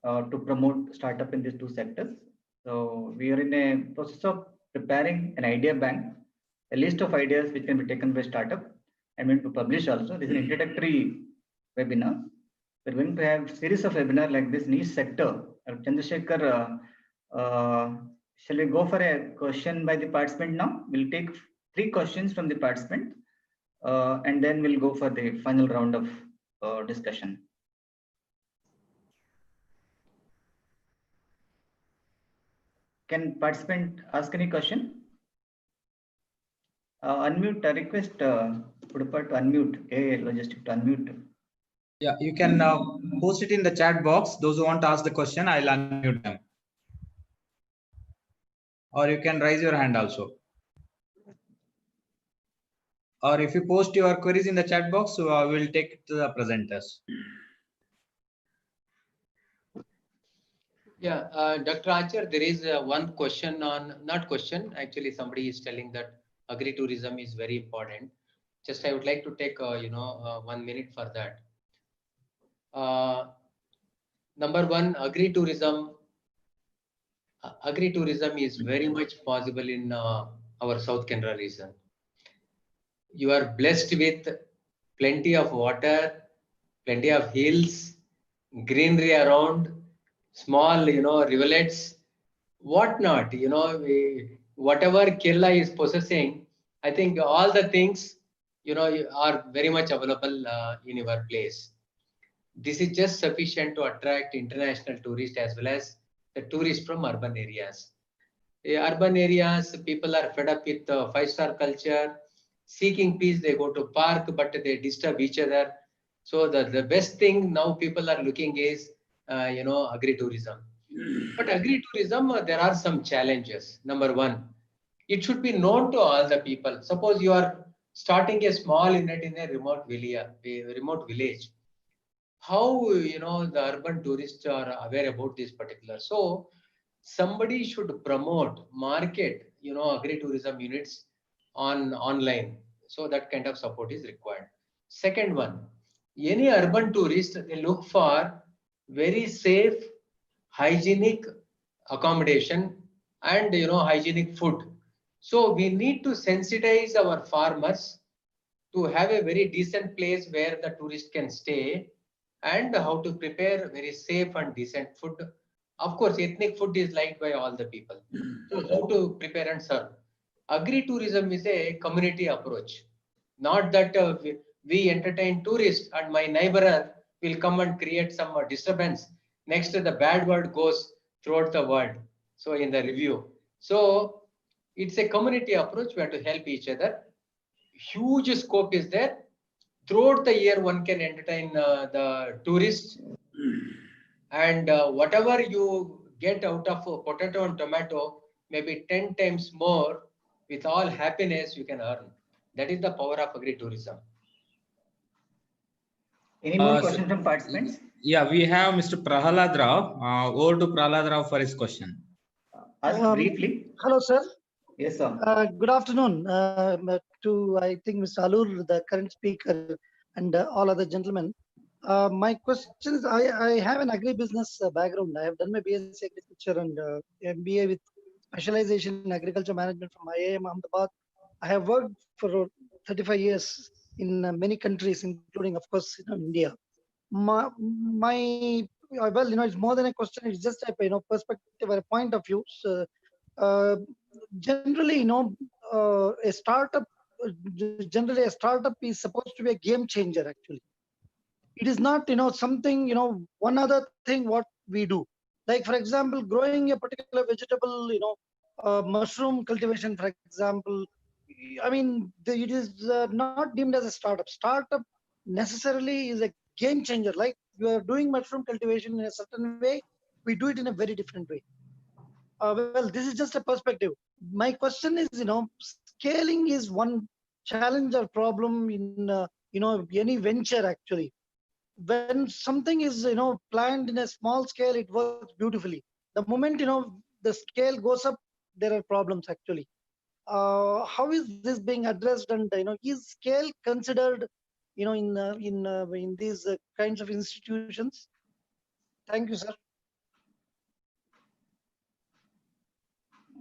to promote startup in these two sectors. So we are in a process of preparing an idea bank, a list of ideas which can be taken by startup, and going to publish also. This is an introductory webinar. We're going to have series of webinars like this niche sector. Chandrasekhar, shall we go for a question by the participant now? We'll take 3 questions from the participant, and then we'll go for the final round of discussion. Can participant ask any question? Unmute, request Pudupa to unmute, AA Logistic to unmute. Yeah, you can post it in the chat box. Those who want to ask the question, I'll unmute them. Or you can raise your hand also. Or if you post your queries in the chat box, we'll take it to the presenters. Yeah, Dr. Achar, there is one question on, not question, actually somebody is telling that agri-tourism is very important. Just I would like to take, 1 minute for that. Number one, agri-tourism is very much possible in our South Canara region. You are blessed with plenty of water, plenty of hills, greenery around, small, rivulets, whatnot, whatever Kerala is possessing, I think all the things, are very much available in your place. This is just sufficient to attract international tourists as well as the tourists from urban areas. Urban areas, people are fed up with 5-star culture, seeking peace, they go to park, but they disturb each other. So the best thing now people are looking is, agri-tourism. But agri-tourism, there are some challenges. Number one, it should be known to all the people. Suppose you are starting a small unit in a remote village. How, the urban tourists are aware about this particular? So somebody should promote, market, agri-tourism units online. So that kind of support is required. Second one, any urban tourist, they look for very safe, hygienic accommodation and hygienic food. So we need to sensitize our farmers to have a very decent place where the tourist can stay and how to prepare very safe and decent food. Of course, ethnic food is liked by all the people. So how to prepare and serve. Agri-tourism is a community approach. Not that we entertain tourists and my neighbor will come and create some disturbance. Next, the bad word goes throughout the world. So in the review. So it's a community approach. We have to help each other. Huge scope is there. Throughout the year, one can entertain the tourists. And whatever you get out of potato and tomato, maybe 10 times more, with all happiness you can earn. That is the power of agri-tourism. Any more questions from participants? Yeah, we have Mr. Prahalad Rao. Over to Prahalad Rao for his question. Ask briefly. Hello, sir. Yes, sir. Good afternoon to, I think, Mr. Alur, the current speaker, and all other gentlemen. My question is, I have an agribusiness background. I have done my BSc Agriculture and MBA with specialization in agriculture management from IIM Ahmedabad. I have worked for 35 years in many countries, including, of course, India. Well, it's more than a question. It's just a perspective or a point of view. So, generally, a startup is supposed to be a game changer. Actually, it is not, something, one other thing what we do. Like, for example, growing a particular vegetable, mushroom cultivation, for example. I mean, it is not deemed as a startup. Startup necessarily is a game changer. Like, you are doing mushroom cultivation in a certain way, we do it in a very different way. Well, this is just a perspective. My question is, scaling is one challenge or problem in, any venture actually. When something is, planned in a small scale, it works beautifully. The moment, the scale goes up, there are problems actually. How is this being addressed, and is scale considered, in these kinds of institutions? Thank you, sir.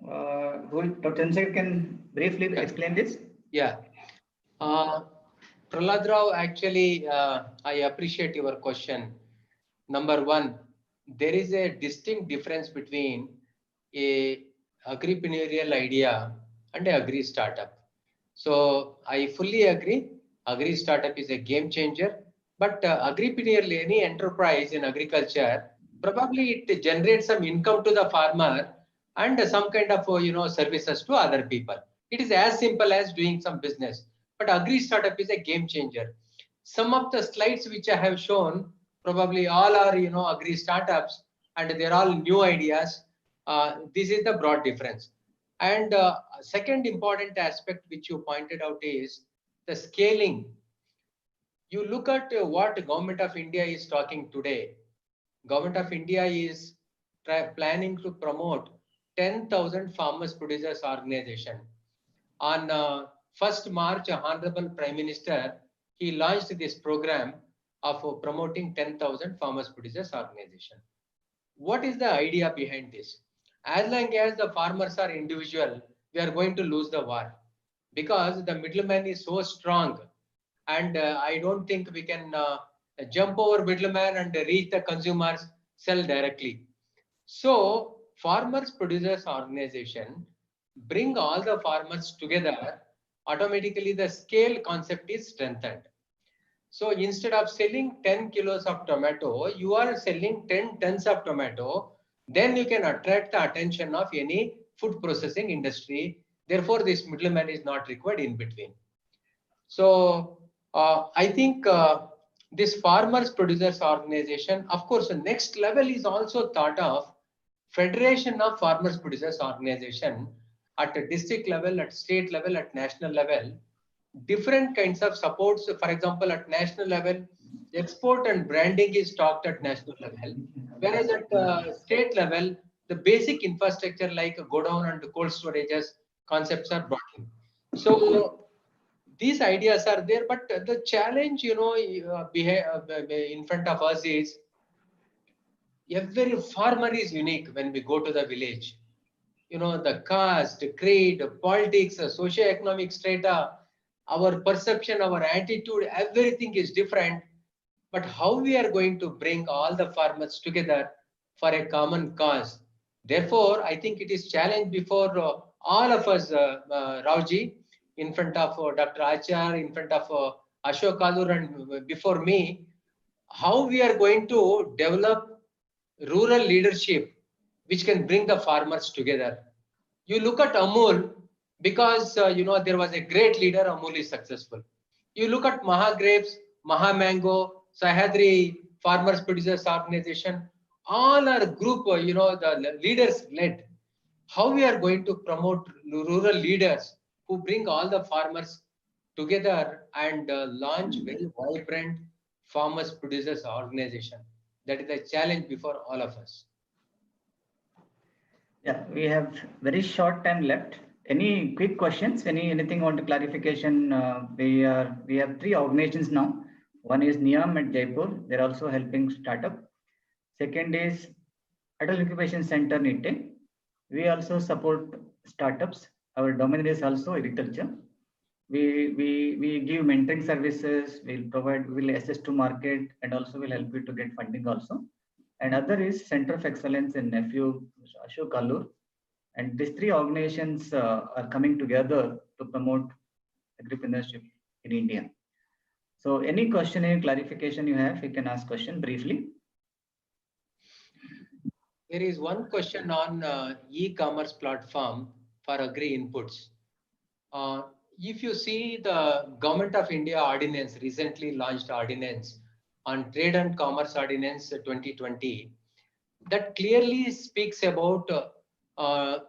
Dr. Chandrasekhar can briefly explain this. Yeah. Prahalad Rao, actually, I appreciate your question. Number one, there is a distinct difference between a agripreneurial idea and a agri startup. So I fully agree. Agri startup is a game changer. But Agripreneur, any enterprise in agriculture, probably it generates some income to the farmer and some kind of services to other people. It is as simple as doing some business. But Agri startup is a game changer. Some of the slides which I have shown, probably all are Agri startups, and they're all new ideas. This is the broad difference. And second important aspect which you pointed out is the scaling. You look at what Government of India is talking today. Government of India is planning to promote 10,000 farmers producers organization. On 1st March, Honorable Prime Minister, he launched this program of promoting 10,000 farmers producers organization. What is the idea behind this? As long as the farmers are individual, we are going to lose the war, because the middleman is so strong, and I don't think we can jump over middleman and reach the consumers, sell directly. So farmers producers organization bring all the farmers together. Automatically the scale concept is strengthened. So instead of selling 10 kilos of tomato, you are selling 10 tons of tomato. Then you can attract the attention of any food processing industry. Therefore, this middleman is not required in between. So I think this farmers producers organization, of course, the next level is also thought of Federation of Farmers Producers Organization at a district level, at state level, at national level. Different kinds of supports. For example, at national level, export and branding is talked at national level, whereas at state level, the basic infrastructure like godown and cold storages concepts are brought in. So these ideas are there, but the challenge, in front of us is every farmer is unique when we go to the village. The caste, creed, politics, socio-economic strata, our perception, our attitude, everything is different. But how we are going to bring all the farmers together for a common cause? Therefore, I think it is challenge before all of us, Rauji, in front of Dr. Achar, in front of Ashok Kalur, and before me, how we are going to develop rural leadership which can bring the farmers together. You look at Amul, because there was a great leader, Amul is successful. You look at Maha Grapes, Maha Mango, Sahyadri Farmers Producers Organization, all are group, the leaders led. How we are going to promote rural leaders who bring all the farmers together and launch very vibrant farmers producers organization? That is a challenge before all of us. Yeah, we have very short time left. Any quick questions? Anything on the clarification? We have 3 organizations now. One is NIAM at Jaipur. They're also helping startup. Second is Adult Incubation Center NITE. We also support startups. Our domain is also agriculture. We give mentoring services. We'll assess to market, and also will help you to get funding also. And other is Center of Excellence in nephew Ashok Kalur. And these 3 organizations are coming together to promote agripreneurship in India. So any question, any clarification you have, you can ask question briefly. There is one question on e-commerce platform for agri inputs. If you see the Government of India ordinance, recently launched ordinance on Trade and Commerce Ordinance 2020, that clearly speaks about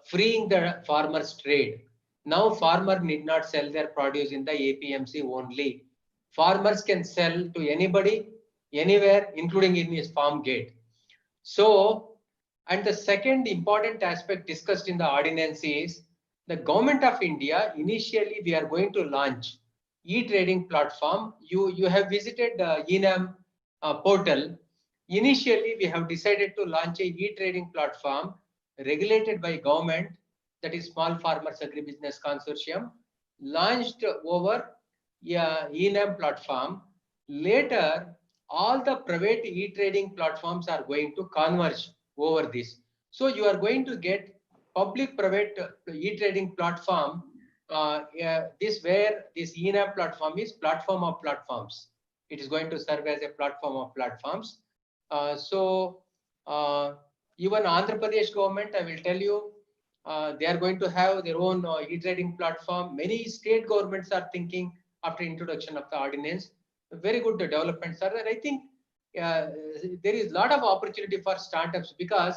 freeing the farmers' trade. Now farmer need not sell their produce in the APMC only. Farmers can sell to anybody, anywhere, including in his farm gate. So, and the second important aspect discussed in the ordinance is the Government of India, initially we are going to launch e-trading platform. You have visited the ENAM portal. Initially, we have decided to launch a e-trading platform regulated by government, that is Small Farmers Agribusiness Consortium, launched over ENAM platform. Later, all the private e-trading platforms are going to converge over this. So you are going to get public-private e-trading platform this eNAM platform is platform of platforms. It is going to serve as a platform of platforms. Even Andhra Pradesh government, I will tell you, they are going to have their own e-trading platform. Many state governments are thinking after introduction of the ordinance. Very good developments are there. I think there is a lot of opportunity for startups because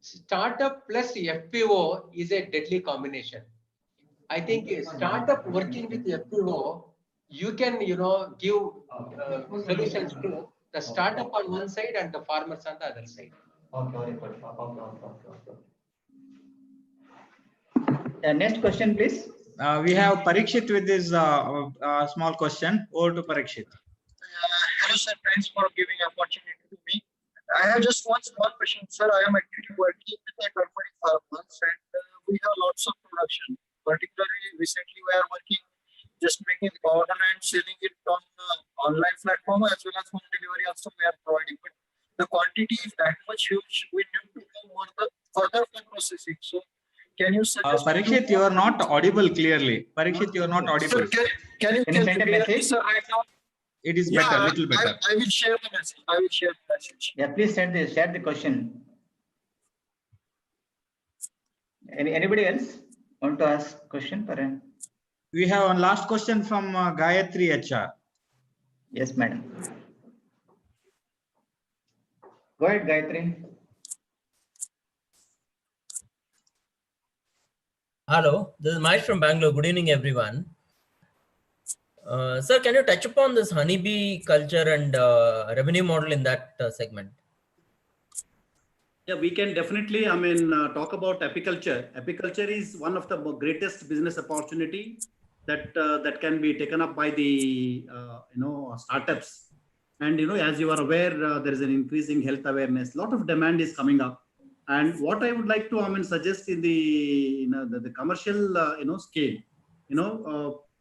startup plus FPO is a deadly combination. I think a startup working with FPO, you can give solutions to the startup on one side and the farmers on the other side. Next question, please. We have Parikshit with this small question. Over to Parikshit. Hello, sir. Thanks for giving opportunity to me. I have just one small question, sir. I am actually working with a company farmers and we have lots of production. Particularly recently, we are working just making powder and selling it on online platform as well as home delivery also we are providing. But the quantity is that much huge. We need to go more further for processing. So can you suggest? Parikshit, you are not audible clearly. Parikshit, you are not audible. Sir, can you send a hear me, message? sir, right now? It is better, little better. I will share the message. I will share the message. Yeah, please share the question. Anybody else want to ask question? Paran? We have one last question from Gayatri HR. Yes, madam. Go ahead, Gayatri. Hello, this is Mike from Bangalore. Good evening, everyone. Sir, can you touch upon this honeybee culture and revenue model in that segment? Yeah, we can definitely, talk about apiculture. Apiculture is one of the greatest business opportunity that can be taken up by the startups. And as you are aware, there is an increasing health awareness. A lot of demand is coming up. And what I would like to suggest in the commercial scale,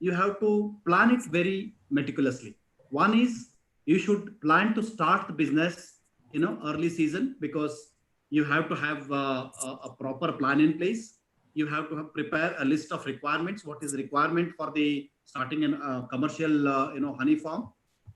you have to plan it very meticulously. One is you should plan to start the business early season, because you have to have a proper plan in place. You have to prepare a list of requirements. What is the requirement for the starting a commercial honey farm,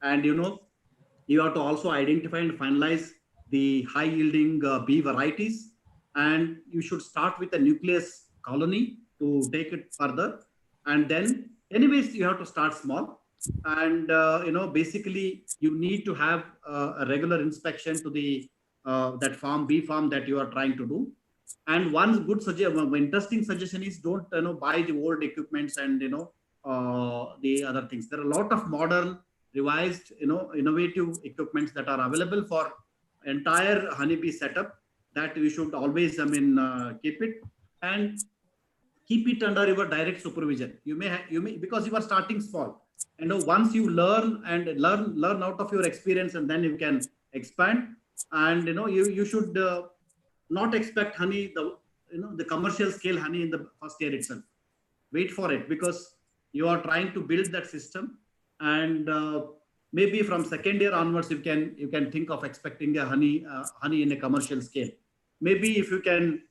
and you have to also identify and finalize the high yielding bee varieties, and you should start with a nucleus colony to take it further. And then anyways, you have to start small, and basically you need to have a regular inspection to the that bee farm that you are trying to do. And one good interesting suggestion is don't buy the old equipments and the other things. There are a lot of modern, revised, innovative equipments that are available for entire honeybee setup, that we should always keep it and keep it under your direct supervision. You may because you are starting small, once you learn out of your experience, and then you can expand. And you should not expect honey, the commercial scale honey in the first year itself. Wait for it, because you are trying to build that system, and maybe from second year onwards you can think of expecting a honey in a commercial scale. Maybe if you can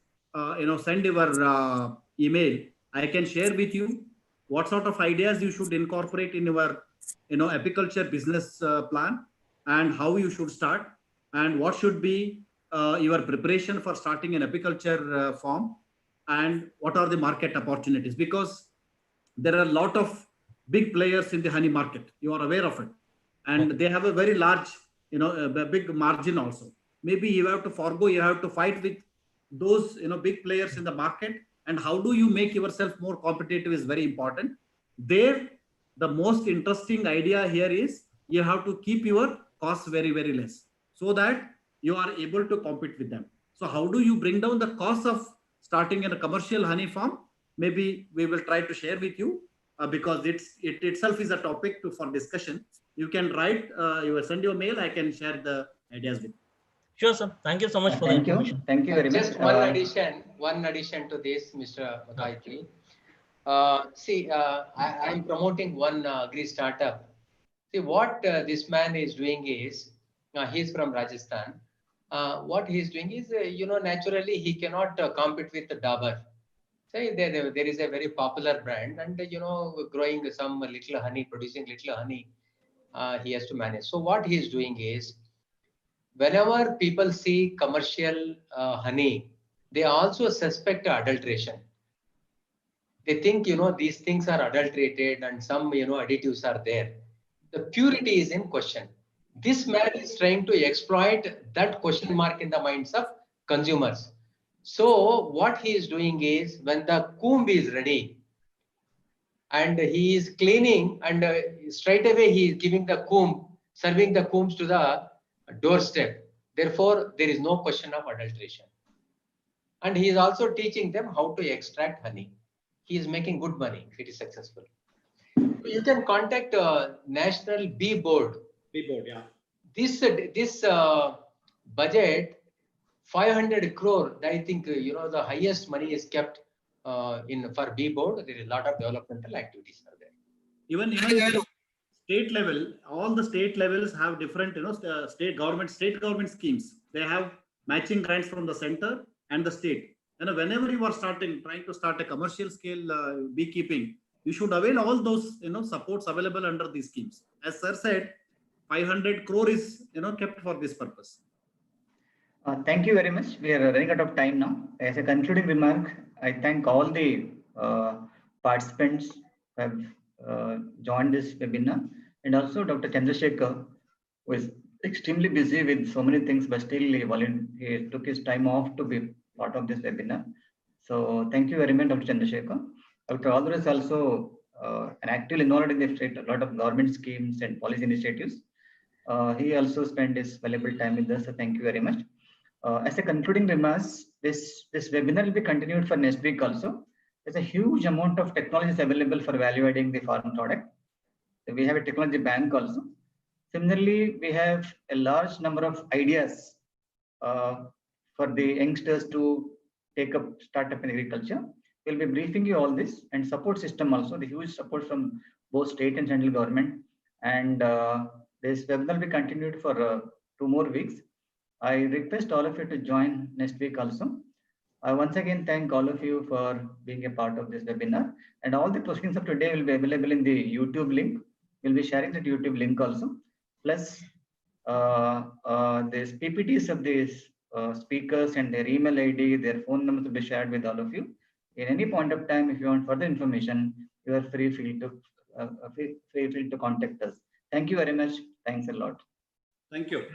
send your email, I can share with you what sort of ideas you should incorporate in your apiculture business plan, and how you should start, and what should be your preparation for starting an apiculture farm, and what are the market opportunities, because there are a lot of big players in the honey market. You are aware of it, and they have a very large, a big margin also. Maybe you have to fight with those, big players in the market, and how do you make yourself more competitive is very important. There, the most interesting idea here is you have to keep your costs very, very less, so that you are able to compete with them. So how do you bring down the cost of starting in a commercial honey farm? Maybe we will try to share with you, because it itself is a topic for discussion. You can write, you will send your mail, I can share the ideas with you. Sure, sir. Thank you so much for the information. Thank you very much. Just one addition to this, Mr. Gayatri. I am promoting one agri startup. See, what this man is doing is, he's from Rajasthan. What he's doing is, naturally he cannot compete with the Dabur. Say there is a very popular brand, and growing some little honey, producing little honey, he has to manage. So what he is doing is, whenever people see commercial honey, they also suspect adulteration. They think these things are adulterated and some additives are there. The purity is in question. This man is trying to exploit that question mark in the minds of consumers. So what he is doing is, when the comb is ready and he is cleaning, and straight away he is giving the comb, serving the combs to the doorstep. Therefore, there is no question of adulteration. And he is also teaching them how to extract honey. He is making good money if it is successful. You can contact National Bee Board. Bee Board, yeah. This budget, 500 crore, I think, the highest money is kept for Bee Board. There is a lot of developmental activities are there. Even state level, all the state levels have different, state government schemes. They have matching grants from the center and the state. Whenever you are trying to start a commercial scale beekeeping, you should avail all those, supports available under these schemes. As sir said, 500 crore is, kept for this purpose. Thank you very much. We are running out of time now. As a concluding remark, I thank all the participants who have joined this webinar, and also Dr. Chandrasekhar, who is extremely busy with so many things, but still he took his time off to be part of this webinar. So thank you very much, Dr. Chandrasekhar. Dr. Aldur is also an actively involved in the state, a lot of government schemes and policy initiatives. He also spent his valuable time with us, so thank you very much. As a concluding remarks, this webinar will be continued for next week also. There's a huge amount of technologies available for evaluating the farm product. We have a technology bank also. Similarly, we have a large number of ideas for the youngsters to take up startup in agriculture. We'll be briefing you all this, and support system also, the huge support from both state and central government. And this webinar will be continued for 2 more weeks. I request all of you to join next week also. I once again thank all of you for being a part of this webinar, and all the proceedings of today will be available in the YouTube link. We'll be sharing that YouTube link also. Plus, these PPTs of these speakers and their email ID, their phone numbers will be shared with all of you. In any point of time, if you want further information, you are free to contact us. Thank you very much. Thanks a lot. Thank you.